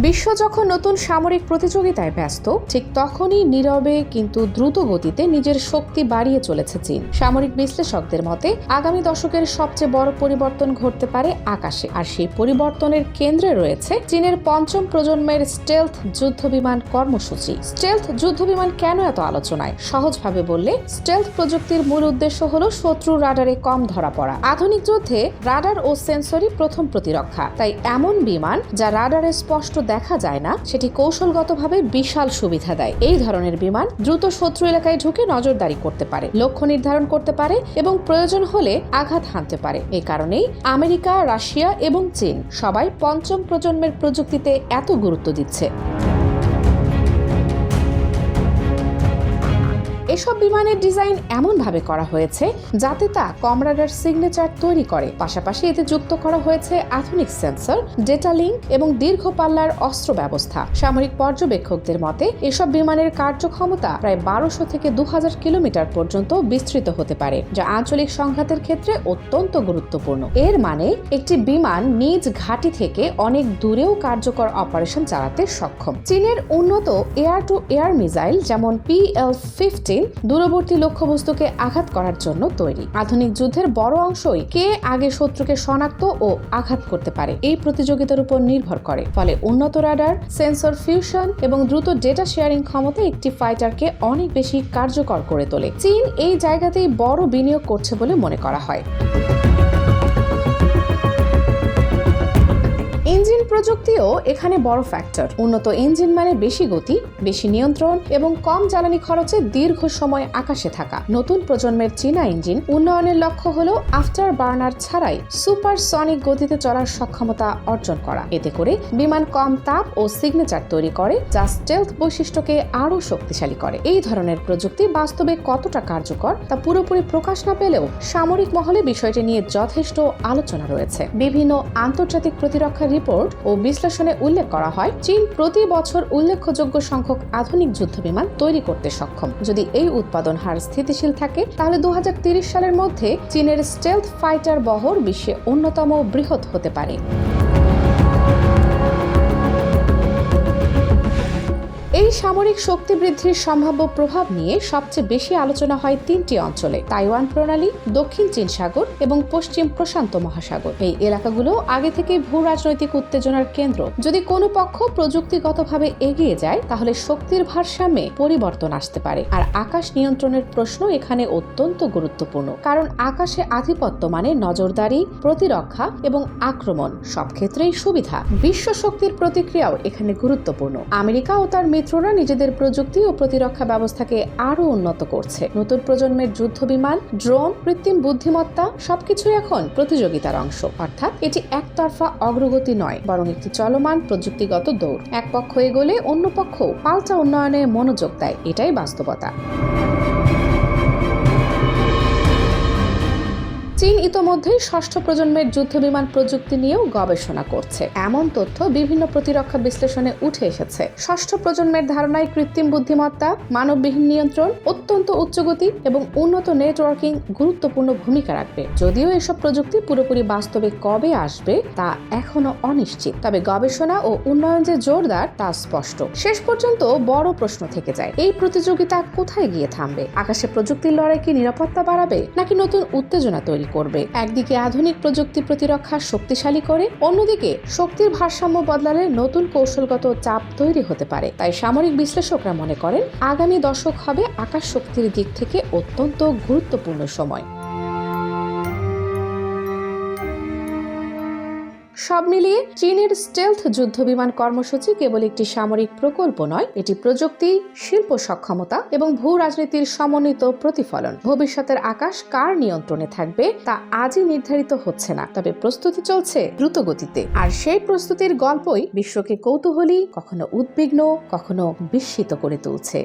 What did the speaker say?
বিশ্ব যখন নতুন সামরিক প্রতিযোগিতায় ব্যস্ত, ঠিক তখনই নীরবে কিন্তু দ্রুত গতিতে নিজের শক্তি বাড়িয়ে চলেছে চীন। সামরিক বিশ্লেষকদের মতে আগামী দশকের সবচেয়ে বড় পরিবর্তন ঘটতে পারে আকাশে, আর সেই পরিবর্তনের কেন্দ্রে রয়েছে চীনের পঞ্চম প্রজন্মের স্টেলথ যুদ্ধবিমান কর্মসূচি। স্টেলথ যুদ্ধবিমান কেন এত আলোচনায়? সহজভাবে বললে, স্টেলথ প্রযুক্তির মূল উদ্দেশ্য হলো শত্রু রাডারে কম ধরা পড়া। আধুনিক যুদ্ধে রাডার ও সেন্সরই প্রথম প্রতিরক্ষা। তাই এমন বিমান যা রাডারে স্পষ্ট দেখা যায় না, সেটি কৌশলগতভাবে বিশাল সুবিধা দেয়। এই ধরনের বিমান দ্রুত শত্রু এলাকায় ঢুকে নজরদারি করতে পারে, লক্ষ্য নির্ধারণ করতে পারে এবং প্রয়োজন হলে আঘাত হানতে পারে। এই কারণেই আমেরিকা, রাশিয়া এবং চীন সবাই পঞ্চম প্রজন্মের প্রযুক্তিতে এত গুরুত্ব দিচ্ছে। এসব বিমানের ডিজাইন এমনভাবে করা হয়েছে যাতে তা কম রাডার সিগনেচার তৈরি করে। পাশাপাশি এতে যুক্ত করা হয়েছে আধুনিক সেন্সর, ডেটা লিঙ্ক এবং দীর্ঘ পাল্লার অস্ত্র ব্যবস্থা। সামরিক পর্যবেক্ষকদের মতে এসব বিমানের কার্যক্ষমতা প্রায় 1200 থেকে 2000 কিলোমিটার পর্যন্ত বিস্তৃত হতে পারে, যা আঞ্চলিক সংঘাতের ক্ষেত্রে অত্যন্ত গুরুত্বপূর্ণ। এর মানে একটি বিমান নিজ ঘাঁটি থেকে অনেক দূরেও কার্যকর অপারেশন চালাতে সক্ষম। চীনের উন্নত এয়ার টু এয়ার মিসাইল যেমন PL-15 দূরবর্তী লক্ষ্যবস্তুকে আঘাত করার জন্য তৈরি। আধুনিক যুদ্ধের বড় অংশই কে আগে শত্রুকে শনাক্ত ও আঘাত করতে পারে এই প্রতিযোগিতার উপর নির্ভর করে। ফলে উন্নত রাডার, সেন্সর ফিউশন এবং দ্রুত ডেটা শেয়ারিং ক্ষমতা একটি ফাইটারকে অনেক বেশি কার্যকর করে তোলে। চীন এই জায়গাতেই বড় বিনিয়োগ করছে বলে মনে করা হয়। ইঞ্জিন প্রযুক্তিও এখানে বড় ফ্যাক্টর। উন্নত ইঞ্জিন মানে বেশি গতি, বেশি নিয়ন্ত্রণ এবং কম জ্বালানি খরচে দীর্ঘ সময় আকাশে থাকা। নতুন প্রজন্মের চীনা ইঞ্জিন উন্নয়নের লক্ষ্য হলো আফটার বার্নার ছাড়াই সুপারসনিক গতিতে চলার সক্ষমতা অর্জন করা। এতে করে বিমান কম তাপ ও সিগনেচার তৈরি করে, যা স্টেলথ বৈশিষ্ট্যকে আরও শক্তিশালী করে। এই ধরনের প্রযুক্তি বাস্তবে কতটা কার্যকর তা পুরোপুরি প্রকাশ না পেলেও সামরিক মহলে বিষয়টি নিয়ে যথেষ্ট আলোচনা রয়েছে। বিভিন্ন আন্তর্জাতিক প্রতিরক্ষা রিপোর্ট ও বিশ্লেষণে উল্লেখ করা হয়, চীন প্রতি বছর উল্লেখযোগ্য সংখ্যক আধুনিক যুদ্ধবিমান তৈরি করতে সক্ষম। যদি এই উৎপাদন হার স্থিতিশীল থাকে, তাহলে 2030 সালের মধ্যে চীনের স্টেলথ ফাইটার বহর বিশ্বে অন্যতম বৃহৎ হতে পারে। এই সামরিক শক্তি বৃদ্ধির সম্ভাব্য প্রভাব নিয়ে সবচেয়ে বেশি আলোচনা হয় তিনটি অঞ্চলে: তাইওয়ান প্রণালী, দক্ষিণ চীন সাগর এবং পশ্চিম প্রশান্ত মহাসাগর। এই এলাকাগুলো আগে থেকে ভূ রাজনৈতিক উত্তেজনার কেন্দ্র। যদি কোনো পক্ষ প্রযুক্তিগতভাবে এগিয়ে যায়, তাহলে শক্তির ভারসাম্যে পরিবর্তন আসতে পারে। আর আকাশ নিয়ন্ত্রণের প্রশ্ন এখানে অত্যন্ত গুরুত্বপূর্ণ, কারণ আকাশে আধিপত্য মানে নজরদারি, প্রতিরক্ষা এবং আক্রমণ সব ক্ষেত্রেই সুবিধা। বিশ্ব শক্তির প্রতিক্রিয়াও এখানে গুরুত্বপূর্ণ। আমেরিকা ও তার মিত্ররা নিজেদের প্রযুক্তি ও প্রতিরক্ষা ব্যবস্থাকে আরো উন্নত করছে। নতুন প্রজন্মের যুদ্ধ বিমান, ড্রোন, কৃত্রিম বুদ্ধিমত্তা সবকিছুই এখন প্রতিযোগিতার অংশ। অর্থাৎ এটি একতরফা অগ্রগতি নয়, বরং একটি চলমান প্রযুক্তিগত দৌড়। এক পক্ষ এগোলে অন্য পক্ষ পাল্টা উন্নয়নে মনোযোগ দেয়, এটাই বাস্তবতা। চীন ইতোমধ্যেই ষষ্ঠ প্রজন্মের যুদ্ধবিমান প্রযুক্তি নিয়েও গবেষণা করছে। এমন তথ্য বিভিন্ন প্রতিরক্ষা বিশ্লেষণে উঠে এসেছে। ষষ্ঠ প্রজন্মের ধারণায় কৃত্রিম বুদ্ধিমত্তা, মানববিহীন নিয়ন্ত্রণ, অত্যন্ত উচ্চগতি এবং উন্নত নেটওয়ার্কিং গুরুত্বপূর্ণ ভূমিকা রাখবে। যদিও এসব প্রযুক্তি পুরোপুরি বাস্তবে কবে আসবে তা এখনো অনিশ্চিত, তবে গবেষণা ও উন্নয়ন যে জোরদার তা স্পষ্ট। শেষ পর্যন্ত বড় প্রশ্ন থেকে যায়, এই প্রতিযোগিতা কোথায় গিয়ে থামবে? আকাশে প্রযুক্তির লড়াই কি নিরাপত্তা বাড়াবে, নাকি নতুন উত্তেজনা তৈরি করবে? একদিকে আধুনিক প্রযুক্তি প্রতিরক্ষা শক্তিশালী করে, অন্যদিকে শক্তির ভারসাম্য বদলালে নতুন কৌশলগত চাপ তৈরি হতে পারে। তাই সামরিক বিশ্লেষকরা মনে করেন, আগামী দশক হবে আকাশ শক্তির দিক থেকে অত্যন্ত গুরুত্বপূর্ণ সময়। সব মিলিয়ে চীনের স্টেলথ যুদ্ধবিমান কর্মসূচি কেবল একটি সামরিক প্রকল্প নয়, এটি প্রযুক্তি, শিল্প সক্ষমতা এবং ভূ রাজনীতির সমন্বিত প্রতিফলন। ভবিষ্যতের আকাশ কার নিয়ন্ত্রণে থাকবে তা আজই নির্ধারিত হচ্ছে না, তবে প্রস্তুতি চলছে দ্রুত গতিতে। আর সেই প্রস্তুতির গল্পই বিশ্বকে কৌতূহলী, কখনো উদ্বিগ্ন, কখনো বিস্মিত করে তুলছে।